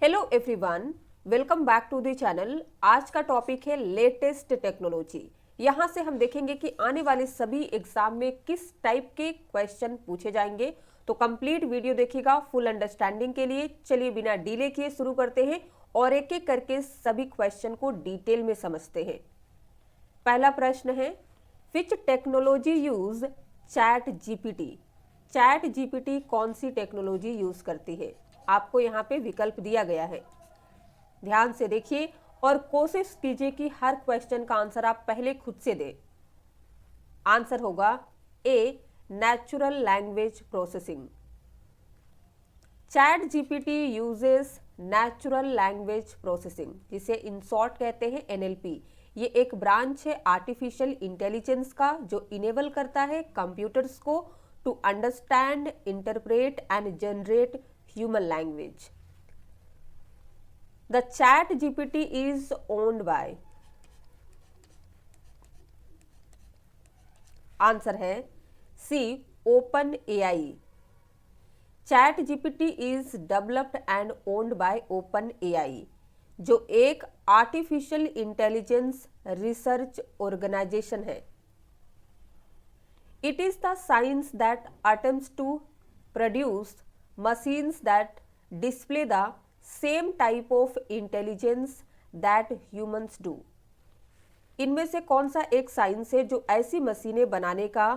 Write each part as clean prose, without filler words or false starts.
Hello everyone, welcome back to the channel. आज का topic है लेटेस्ट टेक्नोलॉजी। यहाँ से हम देखेंगे कि आने वाले सभी एग्जाम में किस टाइप के क्वेश्चन पूछे जाएंगे। तो कंप्लीट वीडियो देखिएगा फुल अंडरस्टैंडिंग के लिए। चलिए बिना डिले किए शुरू करते हैं और एक एक करके सभी क्वेश्चन को डिटेल में समझते हैं। पहला प्रश्न है, which technology use chat GPT. Chat GPT कौन सी टेक्नोलॉजी यूज करती है? आपको यहाँ पे विकल्प दिया गया है, ध्यान से देखिए और कोशिश कीजिए कि हर क्वेश्चन का आंसर आप पहले खुद से दें। आंसर होगा A, natural language processing. Chat GPT uses natural language processing, जिसे इन शॉर्ट कहते हैं एनएलपी। ये एक ब्रांच है आर्टिफिशियल इंटेलिजेंस का जो इनेबल करता है कंप्यूटर्स को to understand, interpret and generate human language. The chat GPT is owned by, answer है C, open AI. Chat GPT is developed and owned by open AI, जो एक artificial intelligence research organisation है। It is the science that attempts to produce machines that display the same type of intelligence that humans do. इनमें से कौन सा एक science है जो ऐसी मशीनें बनाने का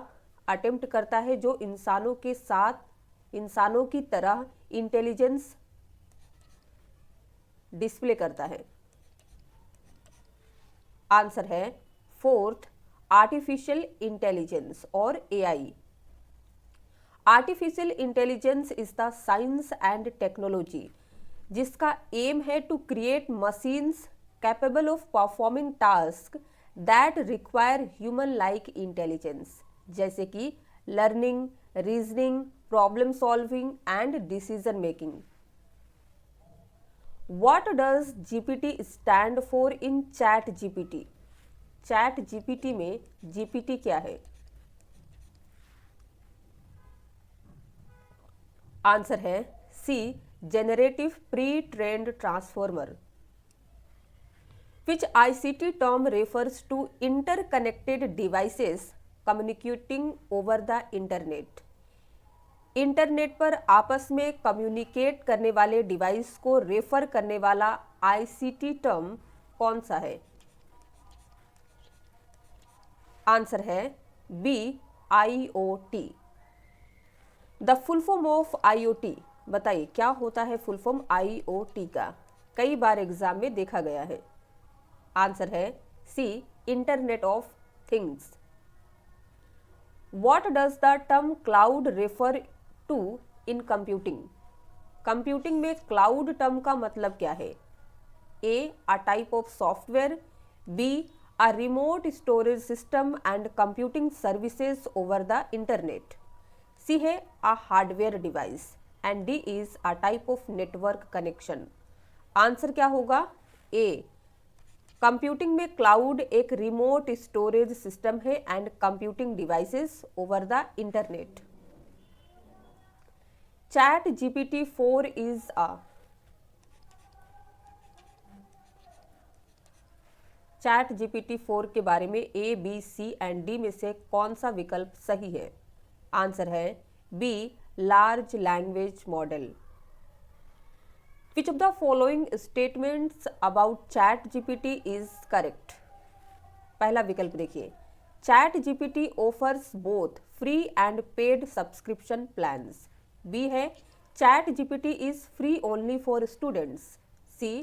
अटेम्प्ट करता है जो इंसानों के साथ, इंसानों की तरह इंटेलिजेंस डिस्प्ले करता है? आंसर है फोर्थ, आर्टिफिशियल इंटेलिजेंस और AI. Artificial intelligence is the science and technology जिसका एम है to create machines capable of performing task that require human like intelligence, जैसे कि learning, reasoning, problem solving and decision making. What does GPT stand for in chat GPT? Chat GPT में GPT क्या है? Answer है C, generative pre trained transformer. Which ICT term refers to interconnected devices communicating over the internet. Internet पर आपस में communicate करने वाले device को रेफर करने वाला आईसीटी टर्म कौन सा है? आंसर है B, IoT। The full form of IoT, बताइए क्या होता है फुल फॉर्म IoT का? कई बार एग्जाम में देखा गया है। आंसर है C, internet of things. What does the term cloud refer to in computing? Computing में क्लाउड टर्म का मतलब क्या है? A, a type of software, B, a remote storage system and computing services over the internet, C है a hardware device and D is a type of network connection. Answer क्या होगा? A, computing में cloud एक remote storage system है and computing devices over the internet. Chat GPT 4 is a, chat GPT 4 के बारे में A, B, C and D में से कौन सा विकल्प सही है? आंसर है B, large language model. Which of the following statements about chat GPT is correct? पहला विकल्प देखिए, chat GPT offers both free and paid subscription plans. B है chat GPT is free only for students. C,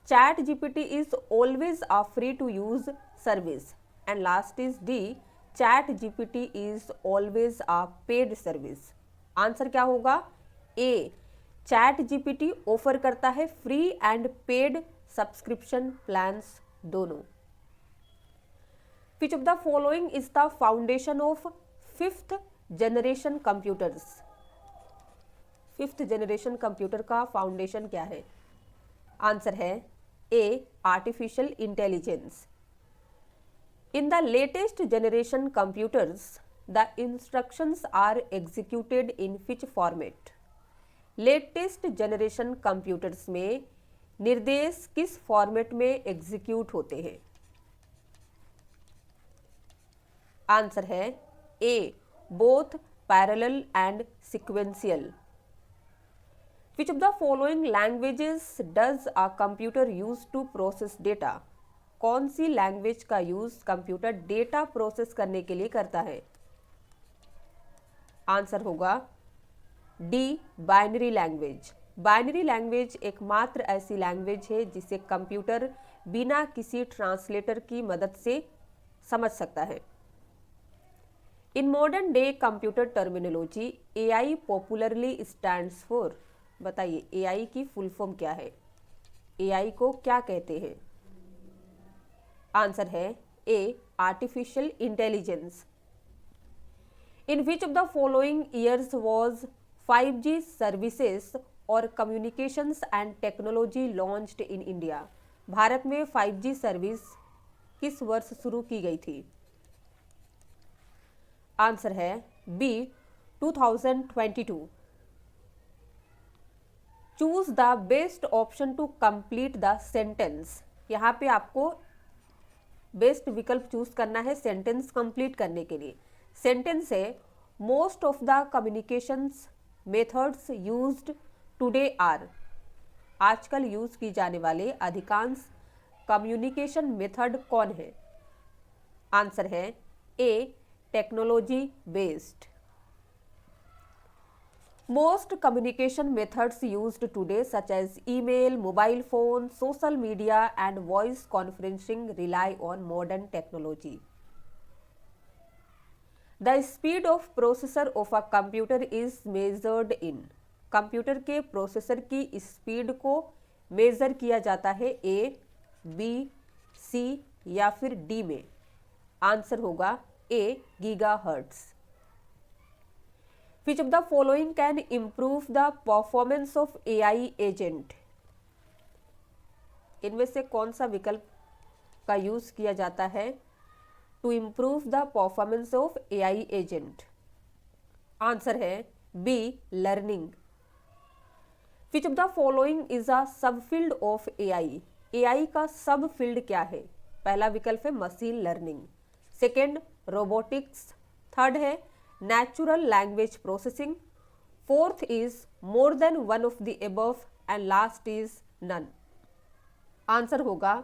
chat GPT is always a free to use service and last is D, chat GPT is always a paid service. Answer क्या होगा? A, chat GPT offer करता है free and paid subscription plans दोनों। Which of the following is the foundation of fifth generation computers? Fifth generation computer का foundation क्या है? Answer है A, artificial intelligence. In the latest generation computers, the instructions are executed in which format? Latest generation computers में निर्देश किस format में execute होते हैं? आंसर है A, both parallel and sequential. Which of the following languages does a computer use to process data? कौन सी language का यूज कंप्यूटर डेटा प्रोसेस करने के लिए करता है? आंसर होगा D, binary language. Binary language एकमात्र ऐसी लैंग्वेज है जिसे कंप्यूटर बिना किसी ट्रांसलेटर की मदद से समझ सकता है। In modern day computer terminology AI popularly stands for. बताइए एआई की फुल फॉर्म क्या है? एआई को क्या कहते हैं? आंसर है A, artificial intelligence. In which of the following years was 5G services और communications and technology launched in India? Bharat में 5G सर्विस किस वर्ष शुरू की गई थी? आंसर है B, 2022। Choose the best option to complete the sentence. यहाँ पे आपको बेस्ट विकल्प चूज करना है सेंटेंस कंप्लीट करने के लिए। सेंटेंस है most of the communications methods used today are. आजकल यूज की जाने वाले अधिकांश कम्युनिकेशन मेथड कौन है? आंसर है A, technology based. Most communication methods used today such as email, mobile phone, social media and voice conferencing rely on modern technology. The speed of processor of a computer is measured in. Computer के processor की speed को major किया जाता है ए, B, सी या फिर D में। Answer होगा ए, gigahertz. Which of the following can improve the performance of AI agent? इनमें से कौन सा विकल्प का यूज किया जाता है to improve the performance of AI agent? Answer है B, learning. Which of the following is a subfield of AI? AI का सब फील्ड क्या है? पहला विकल्प है machine learning, second robotics, third है natural language processing, fourth is more than one of the above and last is none. Answer होगा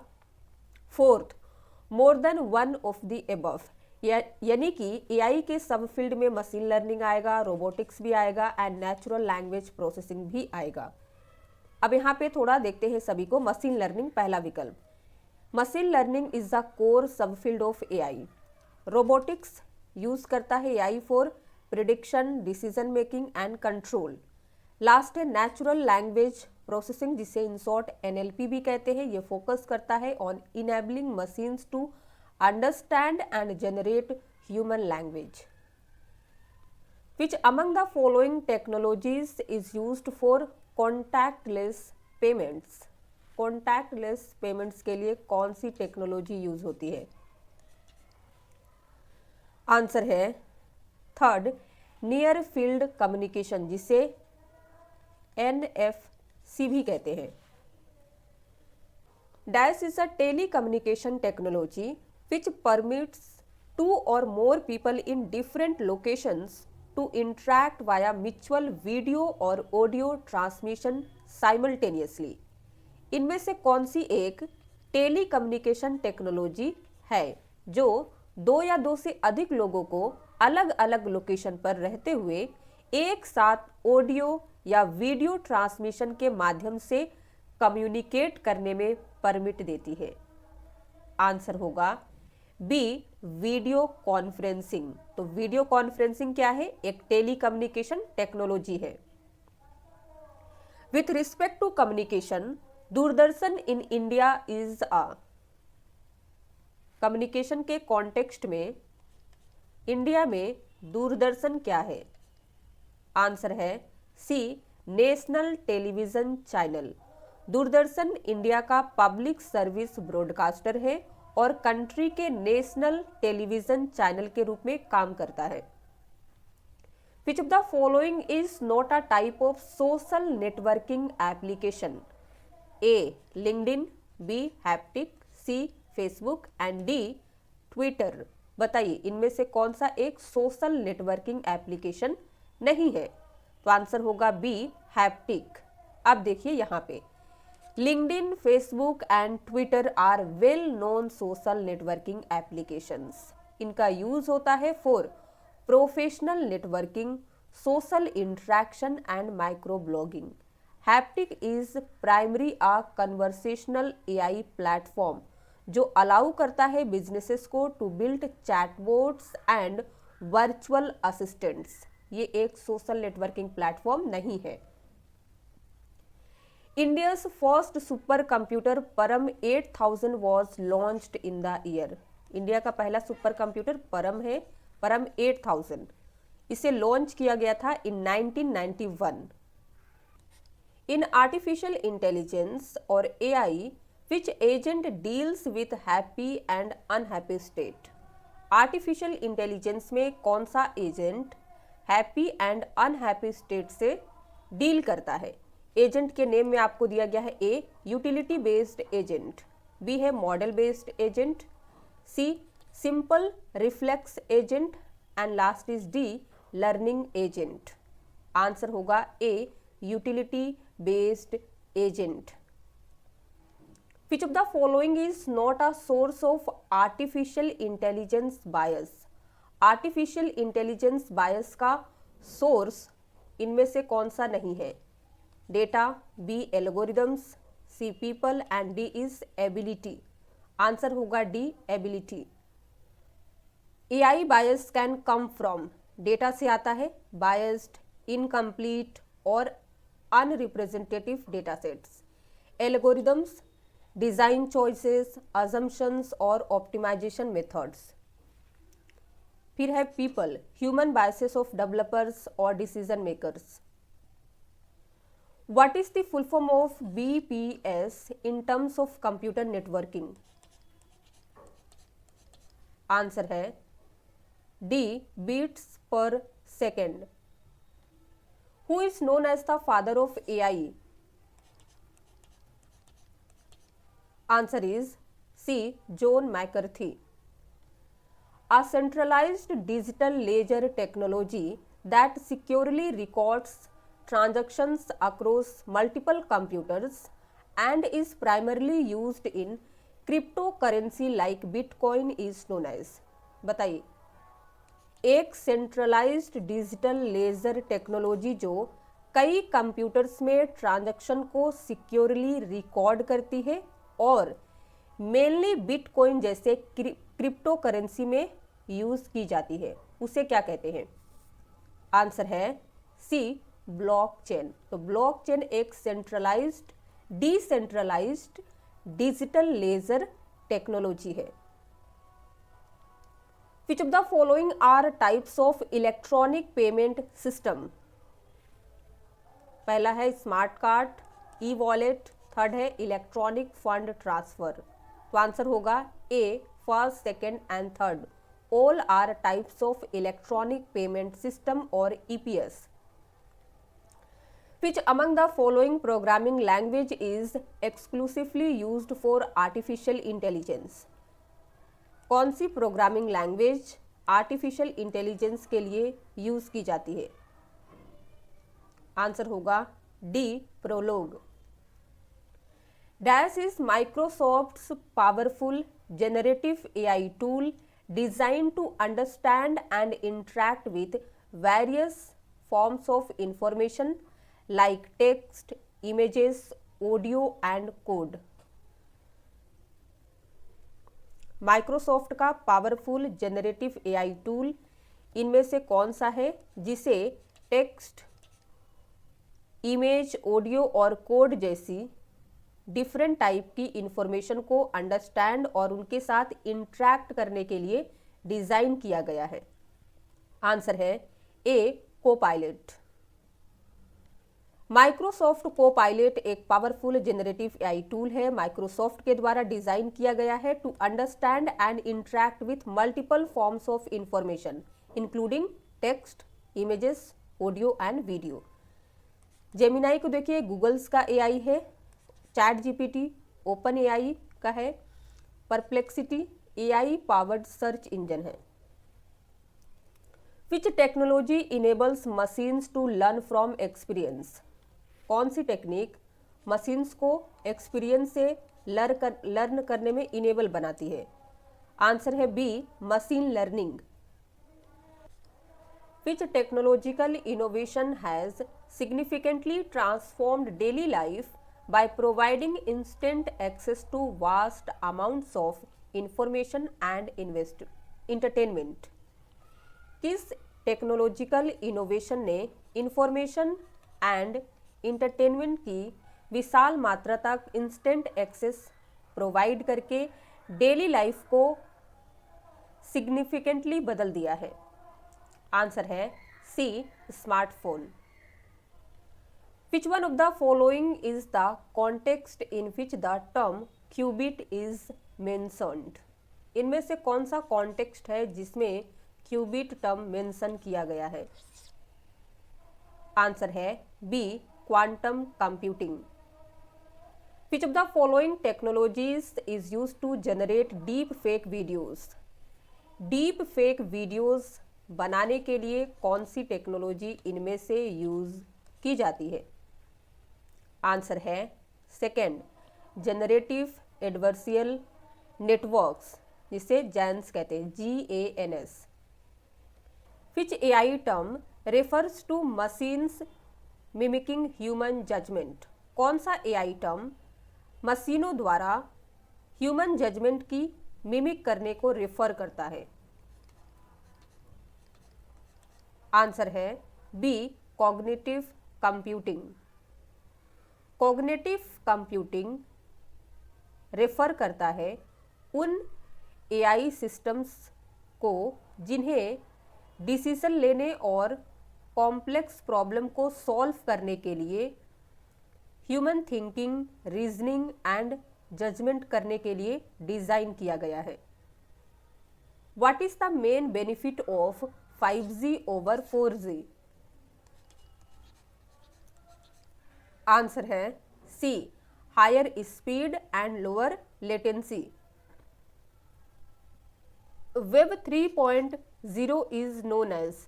fourth, more than one of the above. यानी कि एआई के सब फील्ड में मशीन लर्निंग आएगा, robotics भी आएगा एंड नेचुरल लैंग्वेज प्रोसेसिंग भी आएगा। अब यहाँ पे थोड़ा देखते हैं सभी को। मशीन लर्निंग पहला विकल्प, machine learning is the core sub field of AI. Robotics use करता है AI for prediction, decision making and control. Last है नेचुरल लैंग्वेज प्रोसेसिंग, जिसे इन शॉर्ट एनएलपी भी कहते हैं। ये फोकस करता है on enabling machines to understand and generate human language. Which among the following technologies is used for contactless payments? Contactless payments के लिए कौन सी टेक्नोलॉजी यूज होती है? आंसर है थर्ड, नियर फील्ड कम्युनिकेशन, जिसे NFC भी कहते हैं। Dash is a telecommunication technology which permits two or more people in different locations to interact via mutual video और ऑडियो ट्रांसमिशन साइमल्टेनियसली। इनमें से कौन सी एक टेली कम्युनिकेशन टेक्नोलॉजी है जो दो या दो से अधिक लोगों को अलग अलग लोकेशन पर रहते हुए एक साथ ऑडियो या वीडियो ट्रांसमिशन के माध्यम से कम्युनिकेट करने में परमिट देती है? आंसर होगा बी, वीडियो कॉन्फ्रेंसिंग। तो वीडियो कॉन्फ्रेंसिंग क्या है? एक टेली कम्युनिकेशन टेक्नोलॉजी है। With respect to communication, Doordarshan in India is a. Communication के कॉन्टेक्स्ट में इंडिया में दूरदर्शन क्या है? आंसर है C, national television channel. Doordarshan India का पब्लिक सर्विस ब्रॉडकास्टर है और कंट्री के नेशनल टेलीविजन चैनल के रूप में काम करता है। Which of the following is not a type of social networking application? A LinkedIn, B Haptik, C Facebook and D Twitter. बताइए इनमें से कौन सा एक सोशल नेटवर्किंग एप्लीकेशन नहीं है? तो आंसर होगा बी हैप्टिक। अब देखिए यहाँ पे LinkedIn, Facebook and Twitter are well known social networking applications. इनका यूज होता है for professional networking, social interaction and micro blogging. Haptik is primary a conversational AI platform जो अलाउ करता है बिजनेसेस को to build chatbots and virtual assistants. ये एक social networking platform नहीं है। इंडिया's फर्स्ट सुपर कंप्यूटर परम 8000 was launched in the year. India का पहला सुपर कंप्यूटर परम है, परम 8000। इसे लॉन्च किया गया था इन 1991। इन आर्टिफिशियल इंटेलिजेंस और AI which agent deals with happy and unhappy state। Artificial intelligence में कौन सा agent happy and unhappy state से डील करता है? एजेंट के नेम में आपको दिया गया है A utility based agent, B है model based agent, C simple reflex agent and last is D learning agent. Answer होगा A utility based agent. Which of the following is not a source of artificial intelligence bias? Artificial intelligence bias का source इनमें से कौन सा नहीं है? Data, B algorithms, C people and D is ability। Answer होगा D ability। AI bias can come from data से आता है, biased, incomplete और unrepresentative data sets। Algorithms design choices, assumptions और ऑप्टिमाइजेशन मेथड्स। फिर है people, human biases of developers और decision makers. What is the full form of BPS in terms of computer networking? Answer है D bits per second. Who is known as the father of AI? Answer is C. John McCarthy। A centralized digital ledger technology that securely records transactions across multiple computers and is primarily used in cryptocurrency like Bitcoin is known as। बताइए एक centralised digital ledger technology जो कई computers में transaction को securely record करती है और mainly bitcoin जैसे क्रिप्टो करेंसी में यूज की जाती है, उसे क्या कहते हैं? आंसर है सी ब्लॉकचेन। तो ब्लॉकचेन एक centralised decentralised digital ledger technology है। Which of the following are types of electronic payment system? पहला है smart card, e wallet, third है इलेक्ट्रॉनिक फंड ट्रांसफर। तो आंसर होगा A first, second and third. All are types of electronic payment system और EPS. Which among the following programming language is exclusively used for artificial intelligence? कौन सी programming language artificial intelligence के लिए use की जाती है? Answer होगा D Prolog. Dash is Microsoft's powerful generative AI tool designed to understand and interact with various forms of information like text, images, audio and code. Microsoft का powerful generative AI tool इनमें से कौन सा है जिसे text, image, audio और code जैसी different type की इंफॉर्मेशन को अंडरस्टैंड और उनके साथ इंटरैक्ट करने के लिए डिजाइन किया गया है? आंसर है ए कोपायलट। माइक्रोसॉफ्ट कोपायलट एक पावरफुल जेनरेटिव एआई टूल है। माइक्रोसॉफ्ट के द्वारा डिजाइन किया गया है to understand and interact with multiple forms of information including text, images, audio and video. Gemini को देखिए गूगल्स का एआई है, चैट जीपीटी ओपन एआई का है, Perplexity AI powered search engine है। Which technology enables machines to learn from experience, कौन सी technique machines को एक्सपीरियंस से लर्न करने में इनेबल बनाती है? आंसर है B, machine learning. Which technological innovation has significantly transformed daily life by providing instant access to vast amounts of information and entertainment। किस टेक्नोलॉजिकल इनोवेशन ने इंफॉर्मेशन एंड इंटरटेनमेंट की विशाल मात्रा तक इंस्टेंट एक्सेस प्रोवाइड करके daily life को significantly बदल दिया है? आंसर है सी, smartphone. Which one of the following is the context in which the term qubit is mentioned? इनमें से कौन सा कॉन्टेक्स्ट है जिसमें क्यूबिट टर्म मेंशन किया गया है? आंसर है B, quantum computing. Which of the following technologies is used to generate deep fake videos? Deep fake videos बनाने के लिए कौन सी टेक्नोलॉजी इनमें से यूज की जाती है? आंसर है सेकेंड, जनरेटिव एडवर्सियल नेटवर्क्स, जिसे जैन्स कहते हैं, GANS। Which AI term refers to machines mimicking human judgment, कौन सा एआई टर्म मशीनों द्वारा ह्यूमन जजमेंट की मिमिक करने को रेफर करता है? आंसर है B, cognitive computing. Cognitive computing refer करता है उन एआई सिस्टम्स को जिन्हें डिसीजन लेने और कॉम्प्लेक्स प्रॉब्लम को सॉल्व करने के लिए human thinking, reasoning and judgement करने के लिए डिजाइन किया गया है। What is the main benefit of 5G over 4G? Answer है C, higher speed and lower latency. Web 3.0 is known as?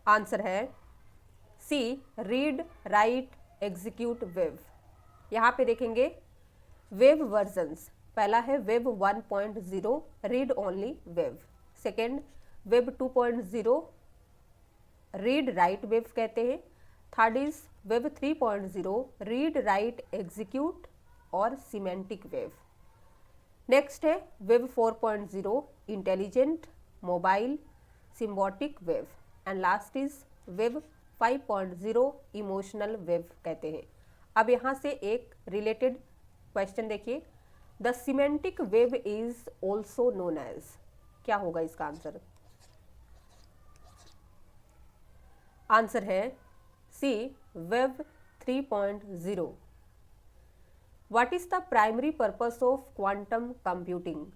Answer है C, read write execute web. यहां पे देखेंगे वेब वर्जन्स, पहला है web 1.0 read only web, second web 2.0 read write web कहते हैं, third is web 3.0 read write execute और semantic web. Next है web 4.0 intelligent mobile symbiotic web and last is web 5.0 emotional web कहते हैं। अब यहाँ से एक रिलेटेड क्वेश्चन देखिए, the semantic web is also known as, क्या होगा इसका आंसर? आंसर है C, web 3.0। What is the primary purpose of quantum computing?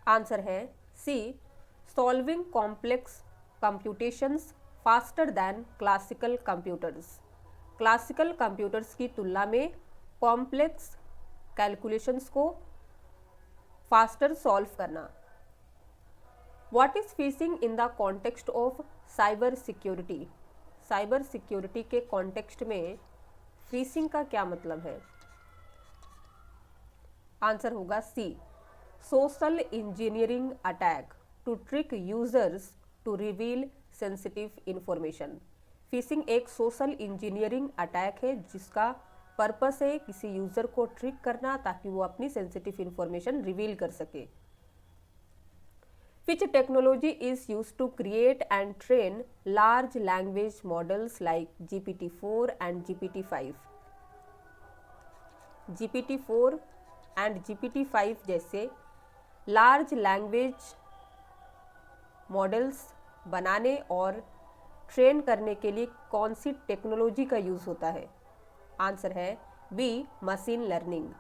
Answer है C, solving complex computations faster than classical computers. Classical computers की तुलना में complex calculations को faster solve करना। What is phishing in the context of cyber security? Cyber security के context में phishing का क्या मतलब है? आंसर होगा C, social engineering attack to trick users to reveal sensitive information. Phishing एक सोशल इंजीनियरिंग अटैक है जिसका पर्पस है किसी यूजर को ट्रिक करना ताकि वो अपनी सेंसिटिव इंफॉर्मेशन रिवील कर सके। Which technology is used to create and train large language models like GPT-4 and GPT-5? GPT-4 and GPT-5 जैसे लार्ज लैंग्वेज मॉडल्स बनाने और ट्रेन करने के लिए कौन सी टेक्नोलॉजी का यूज़ होता है? आंसर है B, machine learning.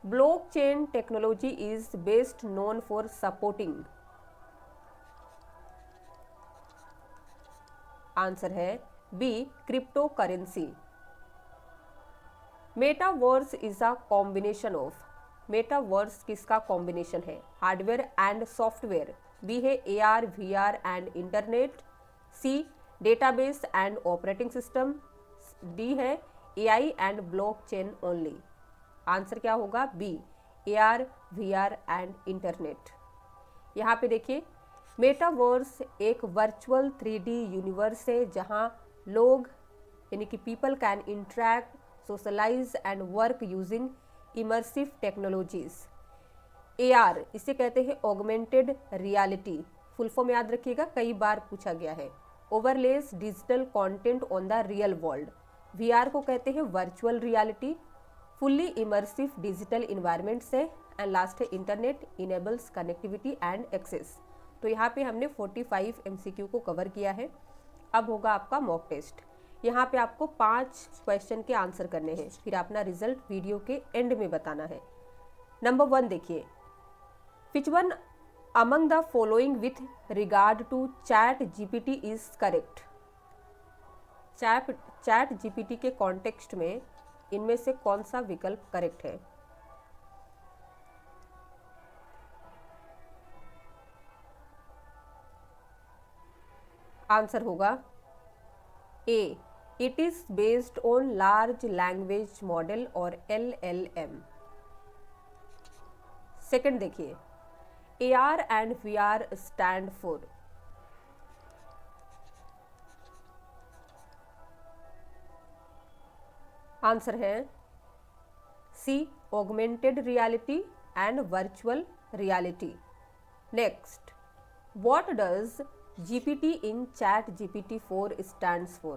Blockchain technology is best known for supporting. Answer है B cryptocurrency. Metaverse is a combination of. Metaverse किसका कॉम्बिनेशन है? Hardware and software. बी है AR VR and internet. C database and operating system. D है AI and blockchain only. Answer क्या होगा? B AR VR and internet. यहाँ पे देखिए, metaverse एक वर्चुअल 3D यूनिवर्स है जहाँ लोग यानी कि people can interact, socialize and work using immersive technologies. AR इसे कहते हैं ऑगमेंटेड रियलिटी। फुल फॉर्म याद रखिएगा, कई बार पूछा गया है। Overlays digital content on the real world. VR को कहते हैं virtual reality, fully immersive digital environment से। एंड लास्ट है internet enables connectivity and access. तो यहाँ पे हमने 45 MCQ को कवर किया है। अब होगा आपका मॉक टेस्ट। यहाँ पे आपको 5 क्वेश्चन के आंसर करने हैं, फिर अपना रिजल्ट वीडियो के एंड में बताना है। नंबर 1 देखिए, which one among the following with regard to chat GPT is correct. Chat GPT के कॉन्टेक्स्ट में इनमें से कौन सा विकल्प करेक्ट है? आंसर होगा A, it is based on large language model or LLM। Second देखिए, AR and VR stand for. Answer है C, augmented reality and virtual reality. Next, what does GPT in ChatGPT 4 stands for?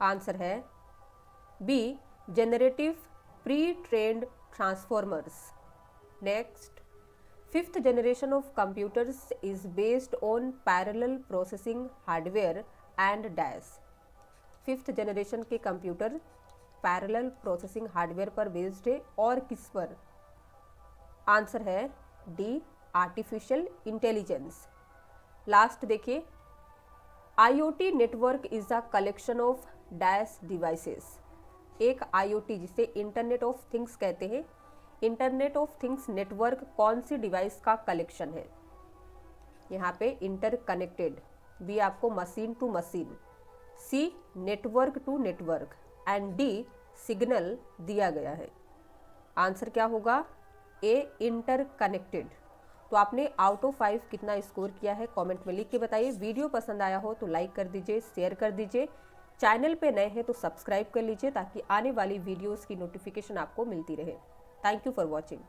Answer है B, generative pre trained transformers. Next, 5th generation of computers is based on parallel processing hardware and dash। 5th generation के computer parallel processing hardware पर based है और किस पर? Answer है D, artificial intelligence. Last देखिए, IoT network is a collection of dash devices. एक IoT जिसे इंटरनेट ऑफ थिंग्स कहते हैं, इंटरनेट ऑफ थिंग्स नेटवर्क कौन सी डिवाइस का कलेक्शन है? यहाँ पे इंटरकनेक्टेड। बी आपको machine to machine. C network to network and D signal दिया गया है। आंसर क्या होगा? A, interconnected. तो आपने आउट ऑफ 5 कितना स्कोर किया है कमेंट में लिख के बताइए। वीडियो पसंद आया हो तो लाइक कर दीजिए, शेयर कर दीजिए। चैनल पे नए हैं तो सब्सक्राइब कर लीजिए ताकि आने वाली वीडियोस की नोटिफिकेशन आपको मिलती रहे। Thank you for watching.